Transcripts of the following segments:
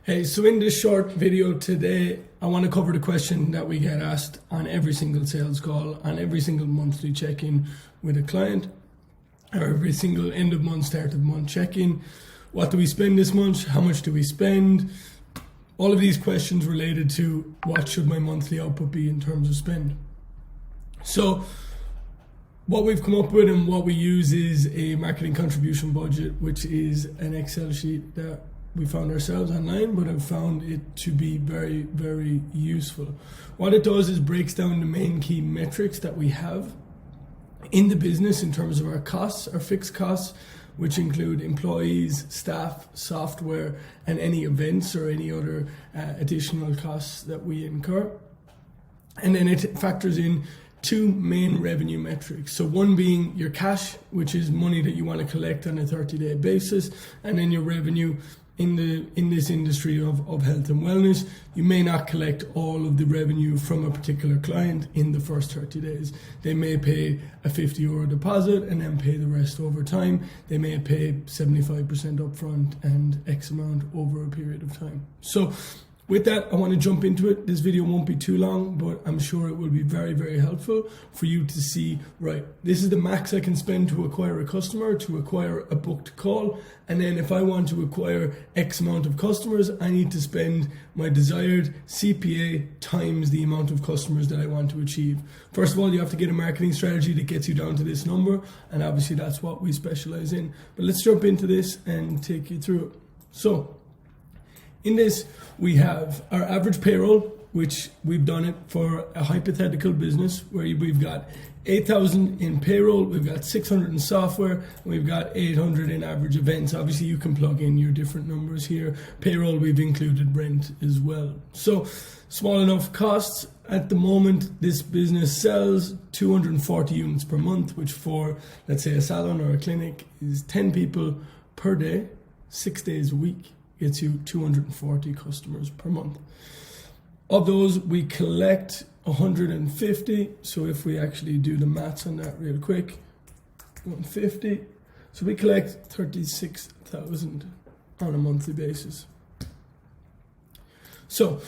Hey, so in this short video today, I want to cover the question that we get asked on every single sales call, on every single monthly check-in with a client, or every single end of month, start of month check-in. What do we spend this month? How much do we spend? All of these questions related to what should my monthly output be in terms of spend. So what we've come up with and what we use is a marketing contribution budget, which is an Excel sheet that we found ourselves online, but I've found it to be very, very useful. What it does is breaks down the main key metrics that we have in the business in terms of our costs, our fixed costs, which include employees, staff, software, and any events or any other additional costs that we incur. And then it factors in two main revenue metrics. So one being your cash, which is money that you want to collect on a 30-day basis, and then your revenue. In this industry of health and wellness, you may not collect all of the revenue from a particular client in the first 30 days. They may pay a €50 deposit and then pay the rest over time. They may pay 75% upfront and X amount over a period of time. So with that, I want to jump into it. This video won't be too long, but I'm sure it will be very, very helpful for you to see, right, this is the max I can spend to acquire a customer, to acquire a booked call. And then if I want to acquire X amount of customers, I need to spend my desired CPA times the amount of customers that I want to achieve. First of all, you have to get a marketing strategy that gets you down to this number. And obviously that's what we specialize in. But let's jump into this and take you through it. So in this, we have our average payroll, which we've done it for a hypothetical business where we've got 8,000 in payroll, we've got 600 in software, and we've got 800 in average events. Obviously, you can plug in your different numbers here. Payroll, we've included rent as well. So small enough costs. At the moment, this business sells 240 units per month, which for, let's say, a salon or a clinic is 10 people per day, 6 days a week. Gets you 240 customers per month. Of those, we collect 150. So if we actually do the maths on that real quick, 150. So we collect 36,000 on a monthly basis. So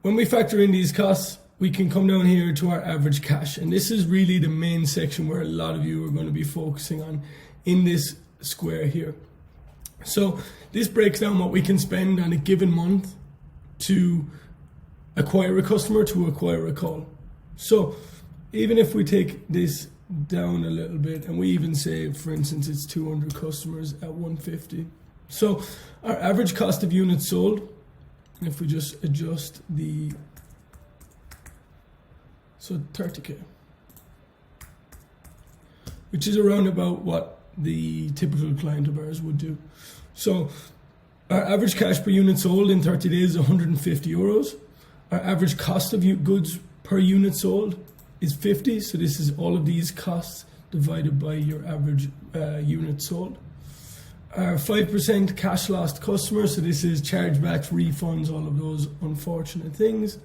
when we factor in these costs, we can come down here to our average cash. And this is really the main section where a lot of you are going to be focusing on in this square here. So this breaks down what we can spend on a given month to acquire a customer, to acquire a call. So even if we take this down a little bit and we even say, for instance, it's 200 customers at 150. So our average cost of units sold, if we just adjust so 30K, which is around about what the typical client of ours would do. So our average cash per unit sold in 30 days is €150. Our average cost of goods per unit sold is 50. So this is all of these costs divided by your average unit sold. Our 5% cash lost customers. So this is chargebacks, refunds, all of those unfortunate things.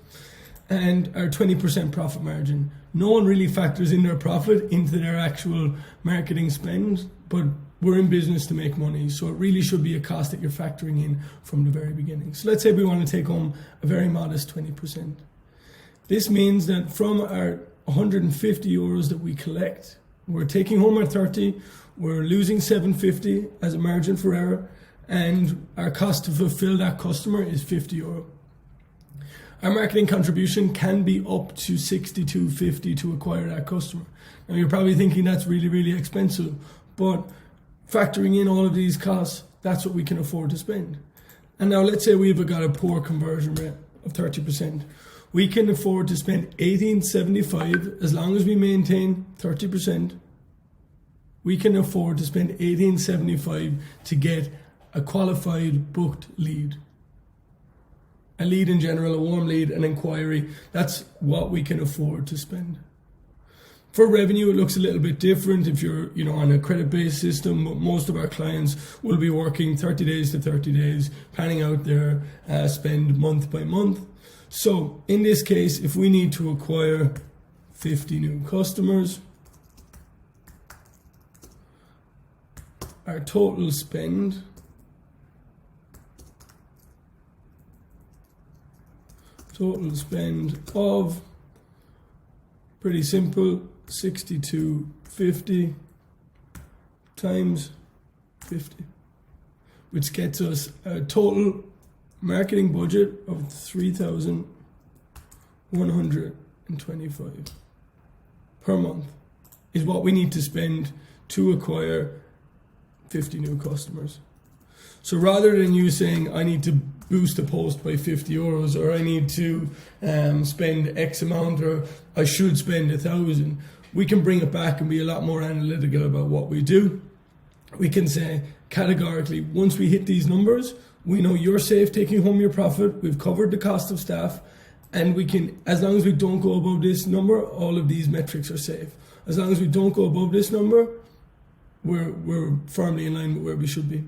And our 20% profit margin. No one really factors in their profit into their actual marketing spend, but we're in business to make money. So it really should be a cost that you're factoring in from the very beginning. So let's say we want to take home a very modest 20%. This means that from our €150 that we collect, we're taking home our 30, we're losing 750 as a margin for error, and our cost to fulfill that customer is €50. Our marketing contribution can be up to $62.50 to acquire that customer. Now you're probably thinking that's really, really expensive, but factoring in all of these costs, that's what we can afford to spend. And now let's say we've got a poor conversion rate of 30%. We can afford to spend $18.75 as long as we maintain 30%. We can afford to spend $18.75 to get a qualified booked lead. A lead in general, a warm lead, an inquiry, that's what we can afford to spend. For revenue, it looks a little bit different if you're on a credit-based system, but most of our clients will be working 30 days to 30 days, planning out their spend month by month. So in this case, if we need to acquire 50 new customers, our total spend total spend of, pretty simple, 6250 times 50, which gets us a total marketing budget of 3,125 per month is what we need to spend to acquire 50 new customers. So rather than you saying I need to boost a post by 50 euros, or I need to spend X amount, or I should spend 1,000, we can bring it back and be a lot more analytical about what we do. We can say categorically, once we hit these numbers, we know you're safe taking home your profit, we've covered the cost of staff, and we can, as long as we don't go above this number, all of these metrics are safe. As long as we don't go above this number, we're firmly in line with where we should be.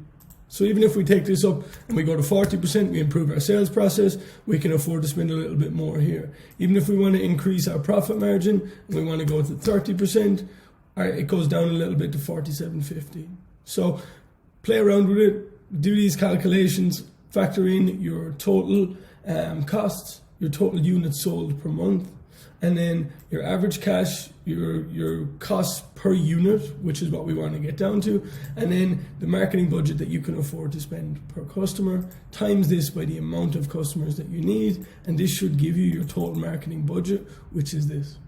So even if we take this up and we go to 40%, we improve our sales process, we can afford to spend a little bit more here. Even if we want to increase our profit margin and we want to go to 30%, it goes down a little bit to 47.50. So play around with it, do these calculations, factor in your total costs, your total units sold per month, and then your average cash, your costs per unit, which is what we want to get down to, and then the marketing budget that you can afford to spend per customer, times this by the amount of customers that you need, and this should give you your total marketing budget, which is this.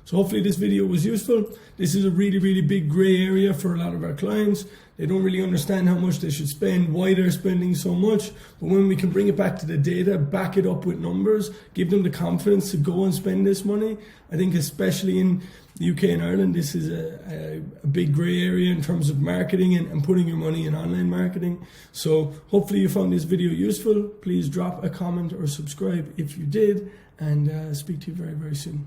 So hopefully this video was useful. This is a really, really big gray area for a lot of our clients. They don't really understand how much they should spend, why they're spending so much. But when we can bring it back to the data, back it up with numbers, give them the confidence to go and spend this money, I think especially in the UK and Ireland, this is a big gray area in terms of marketing and putting your money in online marketing. So hopefully you found this video useful. Please drop a comment or subscribe if you did, and speak to you very, very soon.